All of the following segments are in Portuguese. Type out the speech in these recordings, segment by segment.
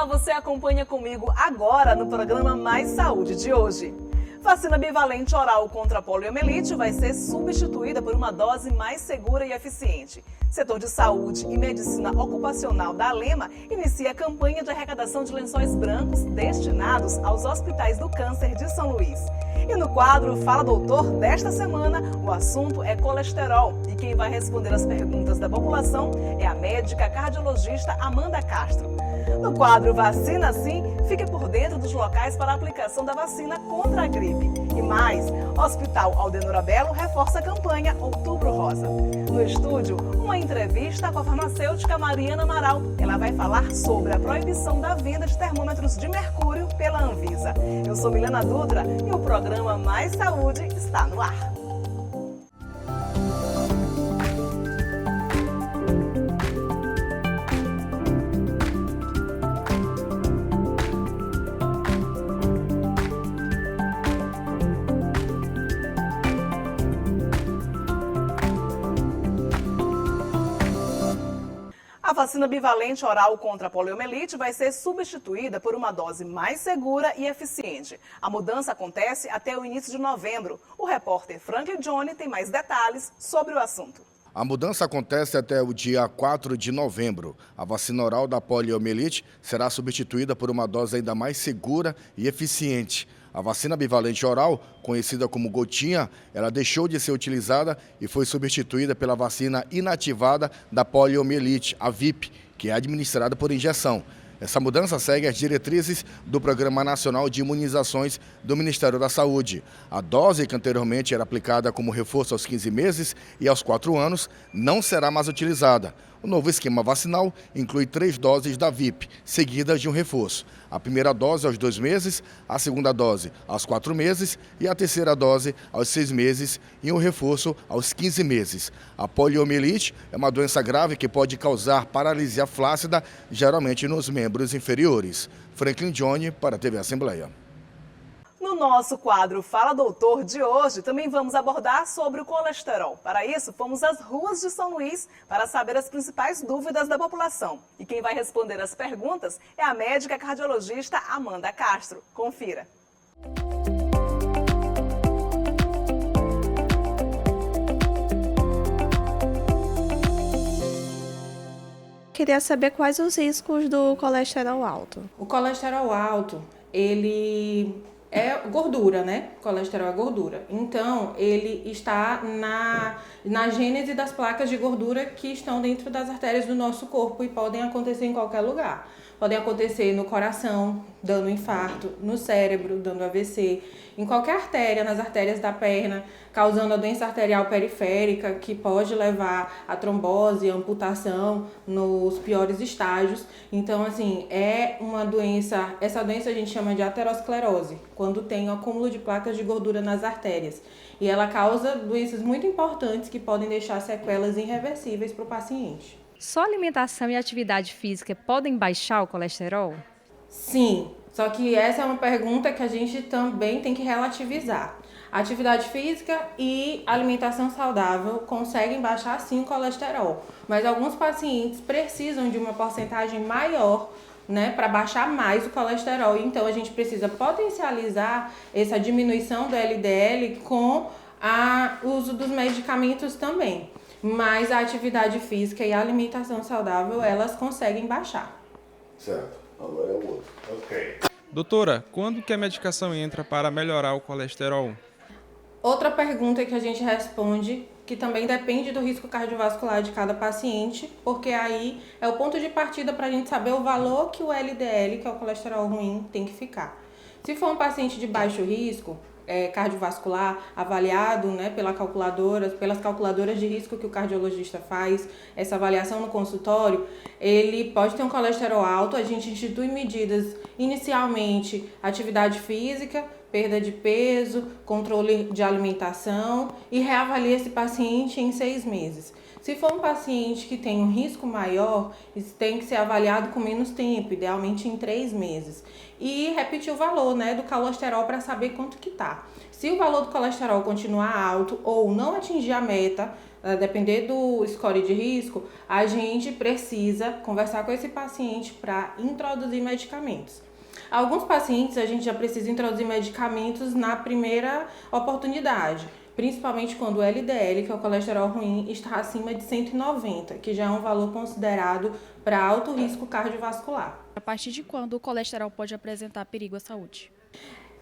você acompanha comigo agora no programa Mais Saúde de hoje. Vacina bivalente oral contra a poliomielite vai ser substituída por uma dose mais segura e eficiente. Setor de Saúde e Medicina Ocupacional da Alema inicia a campanha de arrecadação de lençóis brancos destinados aos hospitais do câncer de São Luís. E no quadro Fala Doutor desta semana, o assunto é colesterol. E quem vai responder as perguntas da população é a médica cardiologista Amanda Castro. No quadro Vacina Sim, fique por dentro dos locais para a aplicação da vacina contra a gripe. E mais, Hospital Aldenora Belo reforça a campanha Outubro Rosa. No estúdio, uma entrevista com a farmacêutica Mariana Amaral. Ela vai falar sobre a proibição da venda de termômetros de mercúrio pela Anvisa. Eu sou Milena Dutra e o programa Mais Saúde está no ar. A vacina bivalente oral contra a poliomielite vai ser substituída por uma dose mais segura e eficiente. A mudança acontece até o início de novembro. O repórter Franklin Johnny tem mais detalhes sobre o assunto. A mudança acontece até o dia 4 de novembro. A vacina oral da poliomielite será substituída por uma dose ainda mais segura e eficiente. A vacina bivalente oral, conhecida como gotinha, ela deixou de ser utilizada e foi substituída pela vacina inativada da poliomielite, a VIP, que é administrada por injeção. Essa mudança segue as diretrizes do Programa Nacional de Imunizações do Ministério da Saúde. A dose que anteriormente era aplicada como reforço aos 15 meses e aos 4 anos não será mais utilizada. O novo esquema vacinal inclui 3 doses da VIP, seguidas de um reforço. A primeira dose aos 2 meses, a segunda dose aos 4 meses e a terceira dose aos 6 meses e um reforço aos 15 meses. A poliomielite é uma doença grave que pode causar paralisia flácida, geralmente nos membros inferiores. Franklin Johnny para a TV Assembleia. No nosso quadro Fala Doutor de hoje, também vamos abordar sobre o colesterol. Para isso, fomos às ruas de São Luís para saber as principais dúvidas da população. E quem vai responder as perguntas é a médica cardiologista Amanda Castro. Confira. Queria saber quais os riscos do colesterol alto. O colesterol alto, ele é gordura, né? Colesterol é gordura. Então, ele está na gênese das placas de gordura que estão dentro das artérias do nosso corpo e podem acontecer em qualquer lugar. Podem acontecer no coração, dando infarto, no cérebro, dando AVC, em qualquer artéria, nas artérias da perna, causando a doença arterial periférica, que pode levar a trombose, a amputação nos piores estágios. Então, assim, é uma doença, essa doença a gente chama de aterosclerose, quando tem o acúmulo de placas de gordura nas artérias. E ela causa doenças muito importantes que podem deixar sequelas irreversíveis para o paciente. Só alimentação e atividade física podem baixar o colesterol? Sim, só que essa é uma pergunta que a gente também tem que relativizar. Atividade física e alimentação saudável conseguem baixar sim o colesterol, mas alguns pacientes precisam de uma porcentagem maior, né, para baixar mais o colesterol. Então a gente precisa potencializar essa diminuição do LDL com o uso dos medicamentos também. Mas a atividade física e a alimentação saudável, elas conseguem baixar. Certo, agora é o outro. Ok. Doutora, quando que a medicação entra para melhorar o colesterol? Outra pergunta que a gente responde, que também depende do risco cardiovascular de cada paciente, porque aí é o ponto de partida para a gente saber o valor que o LDL, que é o colesterol ruim, tem que ficar. Se for um paciente de baixo risco, cardiovascular, avaliado, né, pelas calculadoras de risco que o cardiologista faz, essa avaliação no consultório, ele pode ter um colesterol alto. A gente institui medidas, inicialmente, atividade física, perda de peso, controle de alimentação e reavalia esse paciente em 6 meses. Se for um paciente que tem um risco maior, isso tem que ser avaliado com menos tempo, idealmente em 3 meses. E repetir o valor, né, do colesterol para saber quanto que tá. Se o valor do colesterol continuar alto ou não atingir a meta depender do score de risco, a gente precisa conversar com esse paciente para introduzir medicamentos. Alguns pacientes a gente já precisa introduzir medicamentos na primeira oportunidade, principalmente quando o LDL, que é o colesterol ruim, está acima de 190, que já é um valor considerado para alto risco cardiovascular. A partir de quando o colesterol pode apresentar perigo à saúde?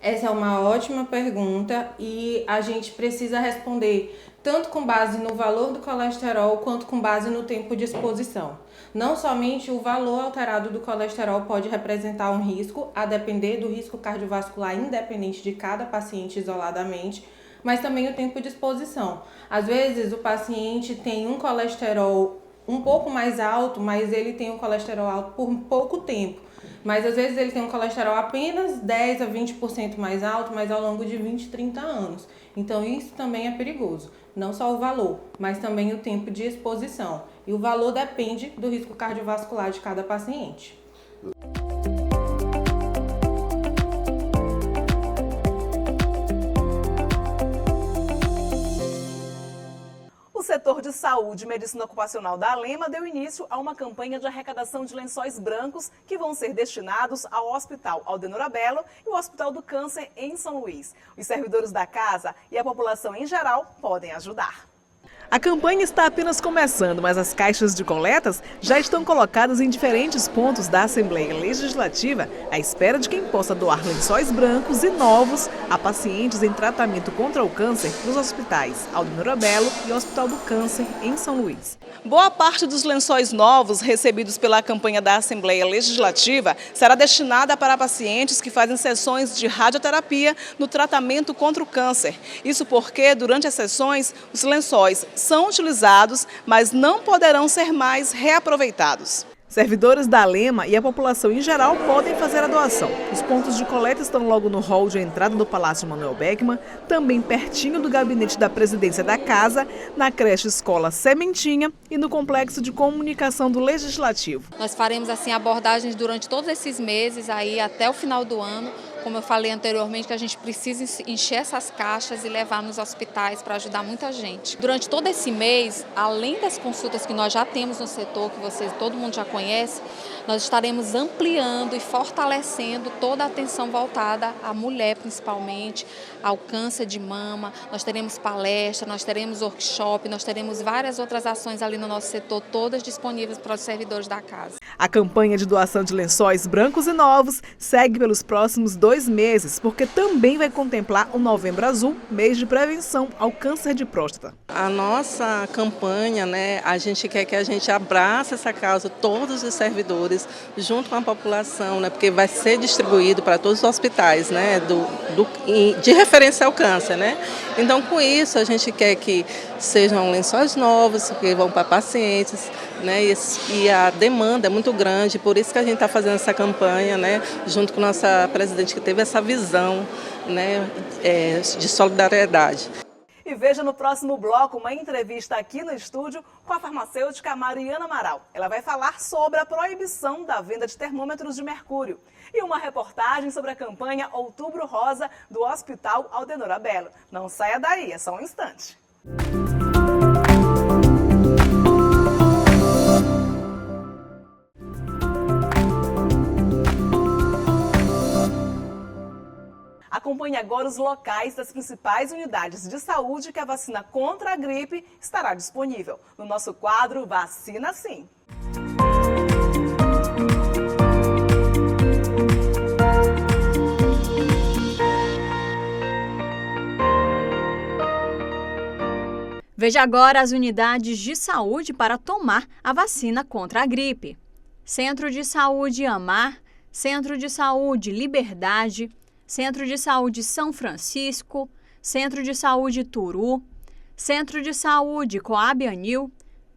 Essa é uma ótima pergunta e a gente precisa responder tanto com base no valor do colesterol quanto com base no tempo de exposição. Não somente o valor alterado do colesterol pode representar um risco, a depender do risco cardiovascular independente de cada paciente isoladamente, mas também o tempo de exposição. Às vezes o paciente tem um colesterol um pouco mais alto, mas ele tem um colesterol alto por pouco tempo. Mas às vezes ele tem um colesterol apenas 10 a 20% mais alto, mas ao longo de 20, 30 anos. Então isso também é perigoso. Não só o valor, mas também o tempo de exposição. E o valor depende do risco cardiovascular de cada paciente. O setor de saúde e medicina ocupacional da Alema deu início a uma campanha de arrecadação de lençóis brancos que vão ser destinados ao Hospital Aldenor Belo e o Hospital do Câncer em São Luís. Os servidores da casa e a população em geral podem ajudar. A campanha está apenas começando, mas as caixas de coletas já estão colocadas em diferentes pontos da Assembleia Legislativa, à espera de quem possa doar lençóis brancos e novos a pacientes em tratamento contra o câncer nos hospitais Aldenor Belo e Hospital do Câncer em São Luís. Boa parte dos lençóis novos recebidos pela campanha da Assembleia Legislativa será destinada para pacientes que fazem sessões de radioterapia no tratamento contra o câncer. Isso porque, durante as sessões, os lençóis são utilizados, mas não poderão ser mais reaproveitados. Servidores da Alema e a população em geral podem fazer a doação. Os pontos de coleta estão logo no hall de entrada do Palácio Manuel Beckmann, também pertinho do gabinete da presidência da casa, na creche Escola Sementinha e no complexo de comunicação do Legislativo. Nós faremos assim abordagens durante todos esses meses aí até o final do ano. Como eu falei anteriormente, que a gente precisa encher essas caixas e levar nos hospitais para ajudar muita gente. Durante todo esse mês, além das consultas que nós já temos no setor, que todo mundo já conhece, nós estaremos ampliando e fortalecendo toda a atenção voltada à mulher, principalmente, ao câncer de mama. Nós teremos palestra, nós teremos workshop, nós teremos várias outras ações ali no nosso setor, todas disponíveis para os servidores da casa. A campanha de doação de lençóis brancos e novos segue pelos próximos 2 meses, porque também vai contemplar o Novembro Azul, mês de prevenção ao câncer de próstata. A nossa campanha, a gente quer que a gente abrace essa causa, todos os servidores, junto com a população, porque vai ser distribuído para todos os hospitais, de referência ao câncer, Então, com isso, a gente quer que sejam lençóis novos, que vão para pacientes, e a demanda é muito grande, por isso que a gente está fazendo essa campanha, junto com a nossa presidente, que teve essa visão, de solidariedade. E veja no próximo bloco uma entrevista aqui no estúdio com a farmacêutica Mariana Amaral. Ela vai falar sobre a proibição da venda de termômetros de mercúrio. E uma reportagem sobre a campanha Outubro Rosa do Hospital Aldenor Belo. Não saia daí, é só um instante. Acompanhe agora os locais das principais unidades de saúde que a vacina contra a gripe estará disponível. No nosso quadro Vacina Sim. Veja agora as unidades de saúde para tomar a vacina contra a gripe. Centro de Saúde Amar, Centro de Saúde Liberdade, Centro de Saúde São Francisco, Centro de Saúde Turu, Centro de Saúde Coab Anil,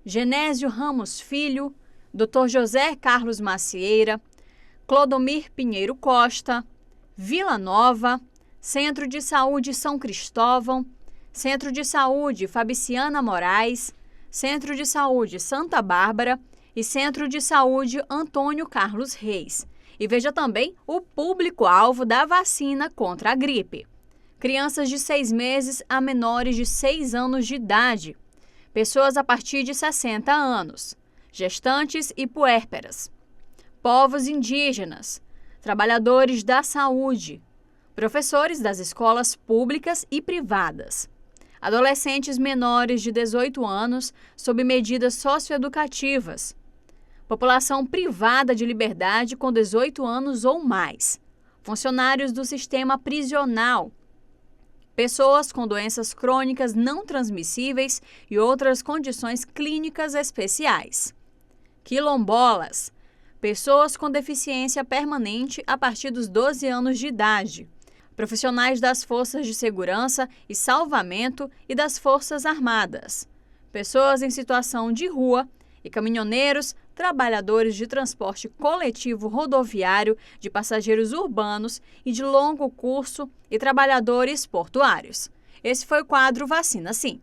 Genésio Ramos Filho, Dr. José Carlos Macieira, Clodomir Pinheiro Costa, Vila Nova, Centro de Saúde São Cristóvão, Centro de Saúde Fabriciana Moraes, Centro de Saúde Santa Bárbara e Centro de Saúde Antônio Carlos Reis. E veja também o público-alvo da vacina contra a gripe. Crianças de 6 meses a menores de 6 anos de idade. pessoas a partir de 60 anos, gestantes e puérperas, povos indígenas, trabalhadores da saúde, professores das escolas públicas e privadas, adolescentes menores de 18 anos sob medidas socioeducativas, população privada de liberdade com 18 anos ou mais, funcionários do sistema prisional, pessoas com doenças crônicas não transmissíveis e outras condições clínicas especiais, quilombolas, pessoas com deficiência permanente a partir dos 12 anos de idade, profissionais das forças de segurança e salvamento e das Forças Armadas, pessoas em situação de rua e caminhoneiros, trabalhadores de transporte coletivo rodoviário, de passageiros urbanos e de longo curso e trabalhadores portuários. Esse foi o quadro Vacina Sim.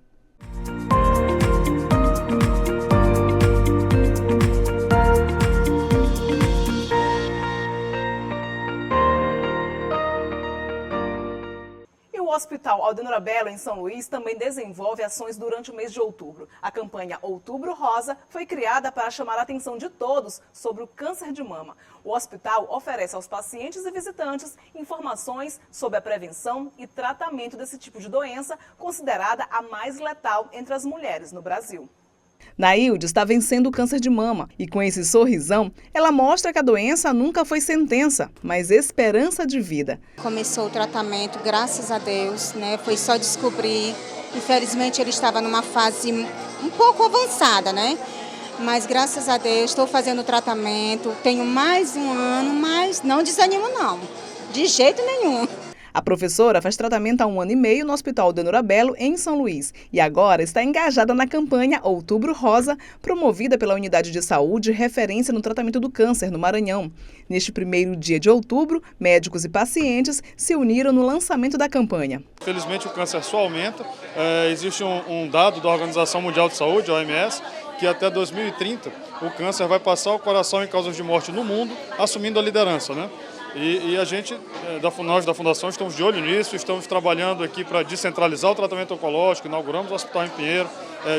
O Hospital Aldenora Bello, em São Luís, também desenvolve ações durante o mês de outubro. A campanha Outubro Rosa foi criada para chamar a atenção de todos sobre o câncer de mama. O hospital oferece aos pacientes e visitantes informações sobre a prevenção e tratamento desse tipo de doença, considerada a mais letal entre as mulheres no Brasil. Nailde está vencendo o câncer de mama e, com esse sorrisão, ela mostra que a doença nunca foi sentença, mas esperança de vida. Começou o tratamento, graças a Deus, né? Foi só descobrir. Infelizmente ele estava numa fase um pouco avançada, né? Mas graças a Deus estou fazendo o tratamento, tenho mais um ano, mas não desanimo não, de jeito nenhum. A professora faz tratamento há 1 ano e meio no Hospital Aldenora Bello, em São Luís, e agora está engajada na campanha Outubro Rosa, promovida pela Unidade de Saúde referência no tratamento do câncer no Maranhão. Neste primeiro dia de outubro, médicos e pacientes se uniram no lançamento da campanha. Infelizmente o câncer só aumenta. Existe um dado da Organização Mundial de Saúde, a OMS, que até 2030 o câncer vai passar o coração em causas de morte no mundo, assumindo a liderança, né? E a gente, nós da Fundação, estamos de olho nisso, estamos trabalhando aqui para descentralizar o tratamento oncológico, inauguramos o hospital em Pinheiro,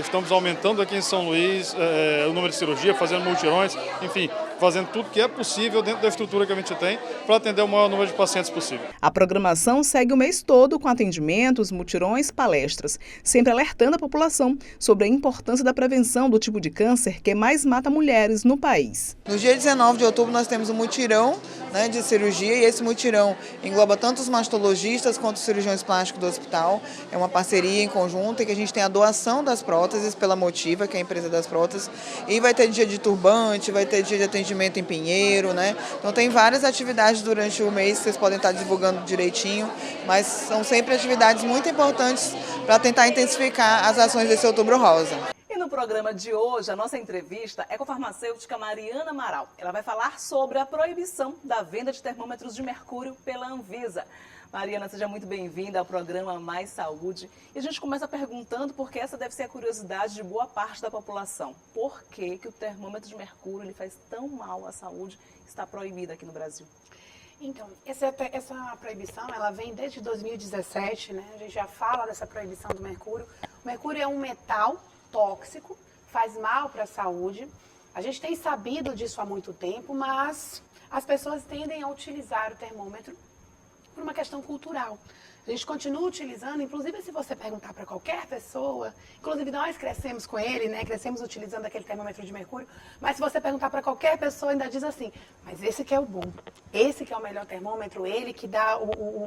estamos aumentando aqui em São Luís o número de cirurgia, fazendo multirões, enfim, fazendo tudo que é possível dentro da estrutura que a gente tem para atender o maior número de pacientes possível. A programação segue o mês todo com atendimentos, mutirões, palestras, sempre alertando a população sobre a importância da prevenção do tipo de câncer que mais mata mulheres no país. No dia 19 de outubro nós temos um mutirão, né, de cirurgia, e esse mutirão engloba tanto os mastologistas quanto os cirurgiões plásticos do hospital. É uma parceria em conjunto em que a gente tem a doação das próteses pela Motiva, que é a empresa das próteses, e vai ter dia de turbante, vai ter dia de atendimento em Pinheiro, né? Então tem várias atividades durante o mês que vocês podem estar divulgando direitinho, mas são sempre atividades muito importantes para tentar intensificar as ações desse Outubro Rosa. E no programa de hoje, a nossa entrevista é com a farmacêutica Mariana Amaral. Ela vai falar sobre a proibição da venda de termômetros de mercúrio pela Anvisa. Mariana, seja muito bem-vinda ao programa Mais Saúde. E a gente começa perguntando, porque essa deve ser a curiosidade de boa parte da população. Por que o termômetro de mercúrio ele faz tão mal à saúde e está proibido aqui no Brasil? Então, essa proibição, ela vem desde 2017, né? A gente já fala dessa proibição do mercúrio. O mercúrio é um metal tóxico, faz mal para a saúde. A gente tem sabido disso há muito tempo, mas as pessoas tendem a utilizar o termômetro por uma questão cultural. A gente continua utilizando, inclusive se você perguntar para qualquer pessoa, inclusive nós crescemos com ele, né? Crescemos utilizando aquele termômetro de mercúrio, mas se você perguntar para qualquer pessoa, ainda diz assim, mas esse que é o bom, esse que é o melhor termômetro, ele que dá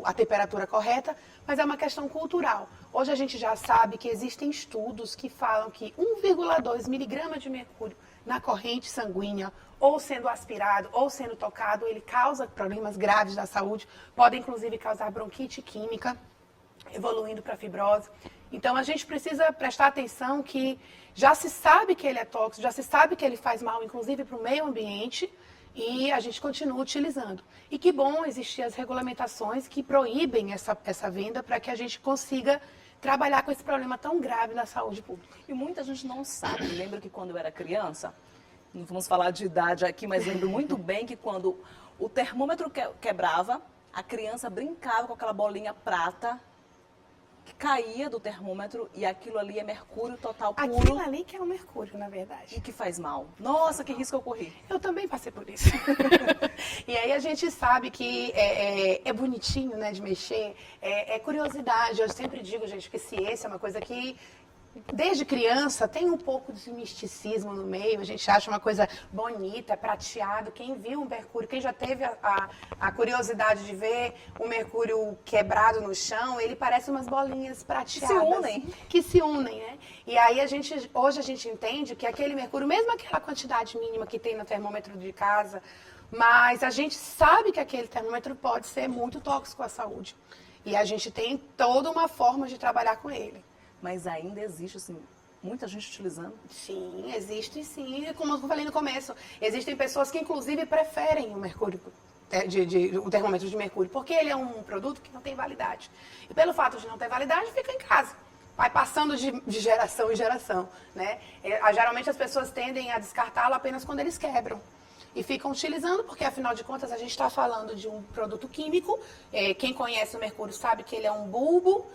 a temperatura correta, mas é uma questão cultural. Hoje a gente já sabe que existem estudos que falam que 1,2 miligrama de mercúrio na corrente sanguínea, ou sendo aspirado, ou sendo tocado, ele causa problemas graves da saúde, pode inclusive causar bronquite química, evoluindo para fibrose. Então a gente precisa prestar atenção que já se sabe que ele é tóxico, já se sabe que ele faz mal, inclusive para o meio ambiente, e a gente continua utilizando. E que bom existir as regulamentações que proíbem essa venda para que a gente consiga trabalhar com esse problema tão grave na saúde pública. E muita gente não sabe. Lembra que quando eu era criança, não vamos falar de idade aqui, mas lembro muito bem que quando o termômetro quebrava, a criança brincava com aquela bolinha prata que caía do termômetro e aquilo ali é mercúrio total puro. Aquilo ali que é o mercúrio, na verdade. E que faz mal. Nossa, que risco eu corri. Eu também passei por isso. E aí a gente sabe que é bonitinho, né, de mexer, é curiosidade. Eu sempre digo, gente, que ciência é uma coisa que desde criança tem um pouco de misticismo no meio, a gente acha uma coisa bonita, prateado. Quem viu um mercúrio, quem já teve a curiosidade de ver um mercúrio quebrado no chão, ele parece umas bolinhas prateadas. Que se unem, né? E aí hoje a gente entende que aquele mercúrio, mesmo aquela quantidade mínima que tem no termômetro de casa, mas a gente sabe que aquele termômetro pode ser muito tóxico à saúde. E a gente tem toda uma forma de trabalhar com ele. Mas ainda existe, assim, muita gente utilizando? Sim, existe sim. Como eu falei no começo, existem pessoas que inclusive preferem o mercúrio, o termômetro de mercúrio, porque ele é um produto que não tem validade. E pelo fato de não ter validade, fica em casa. Vai passando de geração em geração, né? Geralmente as pessoas tendem a descartá-lo apenas quando eles quebram. E ficam utilizando, porque afinal de contas a gente está falando de um produto químico. Quem conhece o mercúrio sabe que ele é um bulbo,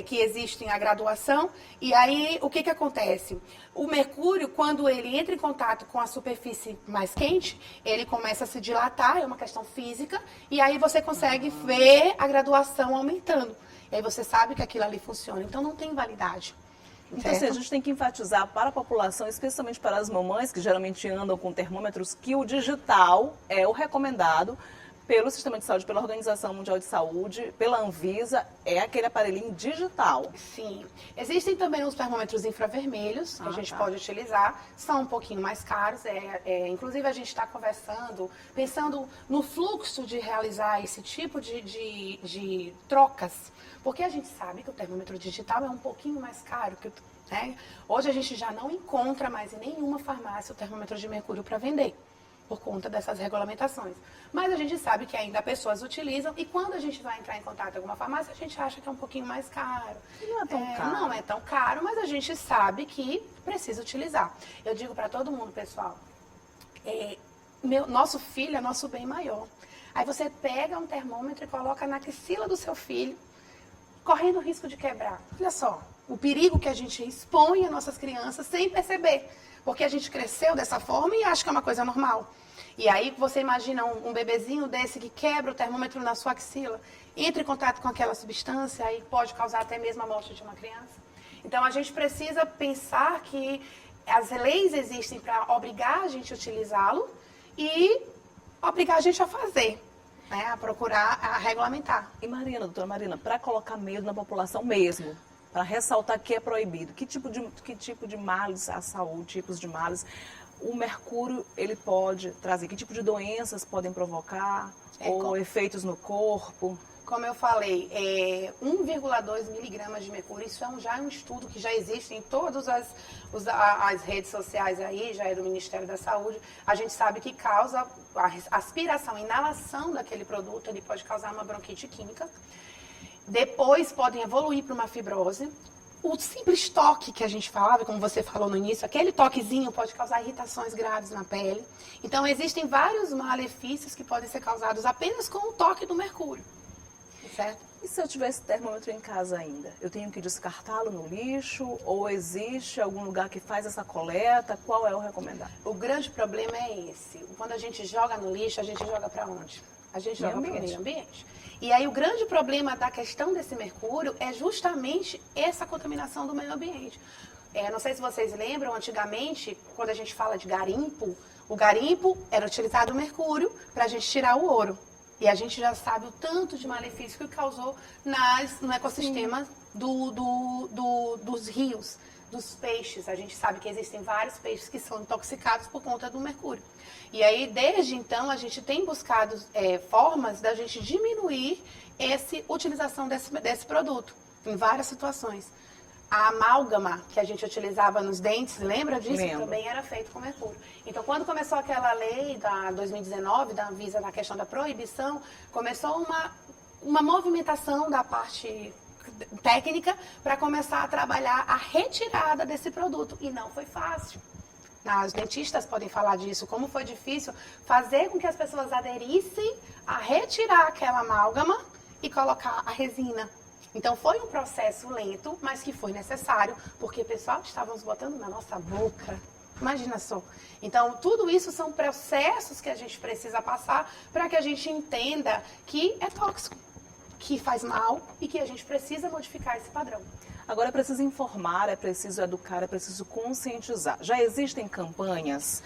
que existe em a graduação. E aí, o que acontece? O mercúrio, quando ele entra em contato com a superfície mais quente, ele começa a se dilatar, é uma questão física, e aí você consegue ver a graduação aumentando. E aí você sabe que aquilo ali funciona. Então, não tem validade. Então, assim, a gente tem que enfatizar para a população, especialmente para as mamães, que geralmente andam com termômetros, que o digital é o recomendado pelo Sistema de Saúde, pela Organização Mundial de Saúde, pela Anvisa, é aquele aparelhinho digital. Sim. Existem também os termômetros infravermelhos, que a gente pode utilizar, são um pouquinho mais caros. Inclusive, a gente está conversando, pensando no fluxo de realizar esse tipo de trocas, porque a gente sabe que o termômetro digital é um pouquinho mais caro, né? Hoje a gente já não encontra mais em nenhuma farmácia o termômetro de mercúrio para vender, por conta dessas regulamentações. Mas a gente sabe que ainda pessoas utilizam, e quando a gente vai entrar em contato com alguma farmácia, a gente acha que é um pouquinho mais caro. E não é tão caro. Não é tão caro, mas a gente sabe que precisa utilizar. Eu digo para todo mundo, pessoal, nosso filho é nosso bem maior. Aí você pega um termômetro e coloca na axila do seu filho, correndo o risco de quebrar. Olha só, o perigo que a gente expõe às nossas crianças sem perceber. Porque a gente cresceu dessa forma e acha que é uma coisa normal. E aí você imagina um bebezinho desse que quebra o termômetro na sua axila, entra em contato com aquela substância e pode causar até mesmo a morte de uma criança. Então a gente precisa pensar que as leis existem para obrigar a gente a utilizá-lo e obrigar a gente a fazer, né? A procurar, a regulamentar. E Marina, doutora Marina, para colocar medo na população mesmo, para ressaltar que é proibido, que tipo de males à saúde, tipos de males o mercúrio ele pode trazer? Que tipo de doenças podem provocar? Ou efeitos no corpo? Como eu falei, 1,2 miligramas de mercúrio, isso já é um estudo que já existe em todas as redes sociais aí, já é do Ministério da Saúde. A gente sabe que causa a aspiração, a inalação daquele produto, ele pode causar uma bronquite química. Depois podem evoluir para uma fibrose. O simples toque que a gente falava, como você falou no início, aquele toquezinho pode causar irritações graves na pele. Então, existem vários malefícios que podem ser causados apenas com o toque do mercúrio. Certo? E se eu tivesse termômetro em casa ainda? Eu tenho que descartá-lo no lixo? Ou existe algum lugar que faz essa coleta? Qual é o recomendado? O grande problema é esse. Quando a gente joga no lixo, a gente joga para onde? A gente joga para o meio ambiente. E aí o grande problema da questão desse mercúrio é justamente essa contaminação do meio ambiente. Não sei se vocês lembram, antigamente, quando a gente fala de garimpo, o garimpo era utilizado o mercúrio para a gente tirar o ouro. E a gente já sabe o tanto de malefício que causou no ecossistema dos rios, dos peixes. A gente sabe que existem vários peixes que são intoxicados por conta do mercúrio. E aí, desde então, a gente tem buscado formas da gente diminuir essa utilização desse produto, em várias situações. A amálgama que a gente utilizava nos dentes, lembra disso? Lembro. Também era feito com mercúrio. Então, quando começou aquela lei da 2019, da Anvisa, na questão da proibição, começou uma movimentação da parte técnica para começar a trabalhar a retirada desse produto. E não foi fácil. Os dentistas podem falar disso, como foi difícil fazer com que as pessoas aderissem a retirar aquela amálgama e colocar a resina. Então foi um processo lento, mas que foi necessário, porque pessoal, estávamos botando na nossa boca. Imagina só. Então, tudo isso são processos que a gente precisa passar para que a gente entenda que é tóxico, que faz mal e que a gente precisa modificar esse padrão. Agora é preciso informar, é preciso educar, é preciso conscientizar. Já existem campanhas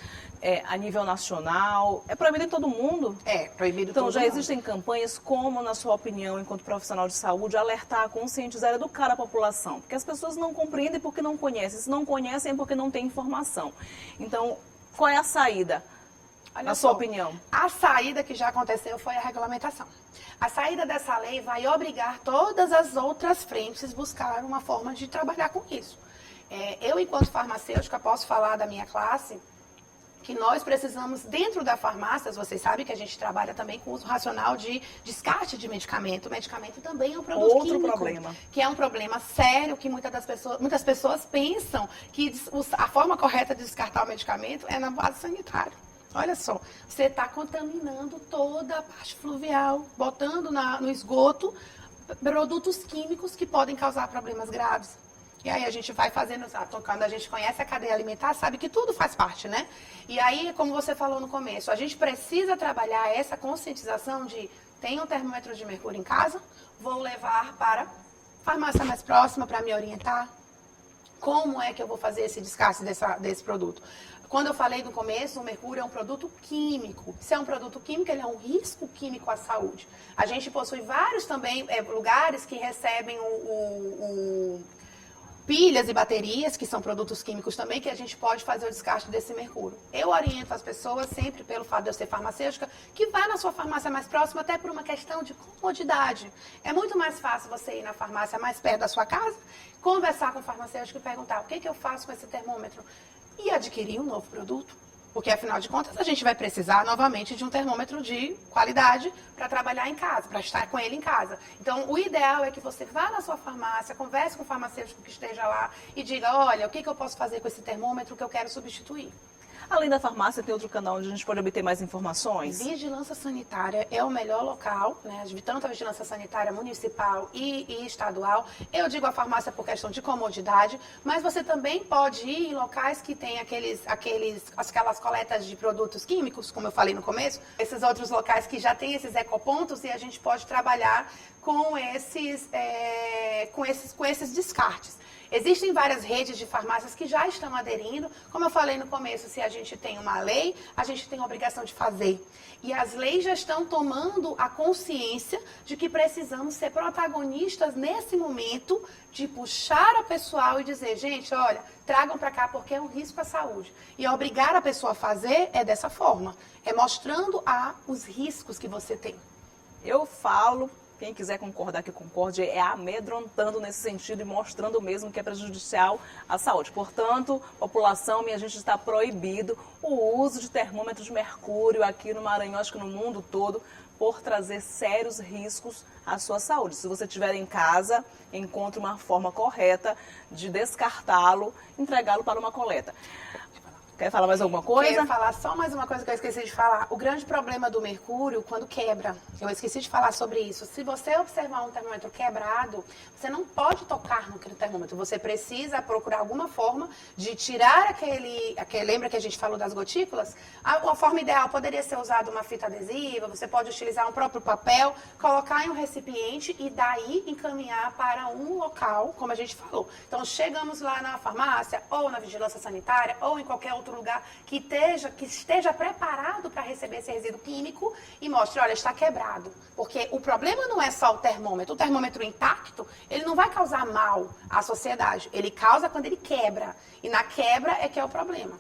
a nível nacional? É proibido em todo mundo? É, proibido em todo mundo. Então já existem campanhas, como, na sua opinião, enquanto profissional de saúde, alertar, conscientizar, educar a população? Porque as pessoas não compreendem porque não conhecem. Se não conhecem é porque não têm informação. Então, qual é a saída? Na sua opinião? A saída que já aconteceu foi a regulamentação. A saída dessa lei vai obrigar todas as outras frentes a buscar uma forma de trabalhar com isso. Eu, enquanto farmacêutica, posso falar da minha classe que nós precisamos, dentro da farmácia, vocês sabem que a gente trabalha também com uso racional de descarte de medicamento. O medicamento também é um produto químico, problema. Que é um problema sério, que muitas pessoas pensam que a forma correta de descartar o medicamento é na base sanitária. Olha só, você está contaminando toda a parte fluvial, botando no esgoto produtos químicos que podem causar problemas graves. E aí a gente vai fazendo, quando a gente conhece a cadeia alimentar, sabe que tudo faz parte, né? E aí, como você falou no começo, a gente precisa trabalhar essa conscientização de tenho um termômetro de mercúrio em casa, vou levar para a farmácia mais próxima para me orientar. Como é que eu vou fazer esse descarte desse produto? Quando eu falei no começo, o mercúrio é um produto químico. Se é um produto químico, ele é um risco químico à saúde. A gente possui vários também lugares que recebem pilhas e baterias, que são produtos químicos também, que a gente pode fazer o descarte desse mercúrio. Eu oriento as pessoas, sempre pelo fato de eu ser farmacêutica, que vá na sua farmácia mais próxima, até por uma questão de comodidade. É muito mais fácil você ir na farmácia mais perto da sua casa, conversar com o farmacêutico e perguntar o que eu faço com esse termômetro e adquirir um novo produto. Porque, afinal de contas, a gente vai precisar novamente de um termômetro de qualidade para trabalhar em casa, para estar com ele em casa. Então, o ideal é que você vá na sua farmácia, converse com o farmacêutico que esteja lá e diga, olha, o que eu posso fazer com esse termômetro que eu quero substituir. Além da farmácia, tem outro canal onde a gente pode obter mais informações? Vigilância sanitária é o melhor local, né? Tanto a vigilância sanitária municipal e estadual. Eu digo a farmácia por questão de comodidade, mas você também pode ir em locais que tem aquelas coletas de produtos químicos, como eu falei no começo, esses outros locais que já tem esses ecopontos e a gente pode trabalhar com esses descartes. Existem várias redes de farmácias que já estão aderindo. Como eu falei no começo, se a gente tem uma lei, a gente tem a obrigação de fazer. E as leis já estão tomando a consciência de que precisamos ser protagonistas nesse momento de puxar a pessoal e dizer, gente, olha, tragam para cá porque é um risco à saúde. E obrigar a pessoa a fazer é dessa forma, é mostrando os riscos que você tem. Eu falo... Quem quiser concordar que concorde, é amedrontando nesse sentido e mostrando mesmo que é prejudicial à saúde. Portanto, população, minha gente, está proibido o uso de termômetro de mercúrio aqui no Maranhão, acho que no mundo todo, por trazer sérios riscos à sua saúde. Se você estiver em casa, encontre uma forma correta de descartá-lo, entregá-lo para uma coleta. Quer falar mais alguma coisa? Quero falar só mais uma coisa que eu esqueci de falar. O grande problema do mercúrio, quando quebra, eu esqueci de falar sobre isso. Se você observar um termômetro quebrado, você não pode tocar no termômetro. Você precisa procurar alguma forma de tirar lembra que a gente falou das gotículas? A forma ideal poderia ser usada uma fita adesiva, você pode utilizar um próprio papel, colocar em um recipiente e daí encaminhar para um local, como a gente falou. Então, chegamos lá na farmácia, ou na vigilância sanitária, ou em qualquer outro lugar que esteja preparado para receber esse resíduo químico e mostre, olha, está quebrado. Porque o problema não é só o termômetro intacto, ele não vai causar mal à sociedade, ele causa quando ele quebra. E na quebra é que é o problema.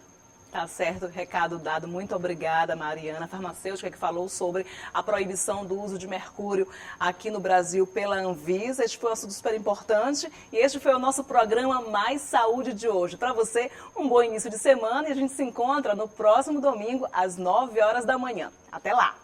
Tá certo, recado dado. Muito obrigada, Mariana, farmacêutica, que falou sobre a proibição do uso de mercúrio aqui no Brasil pela Anvisa. Este foi um assunto super importante e este foi o nosso programa Mais Saúde de hoje. Para você, um bom início de semana e a gente se encontra no próximo domingo às 9 horas da manhã. Até lá!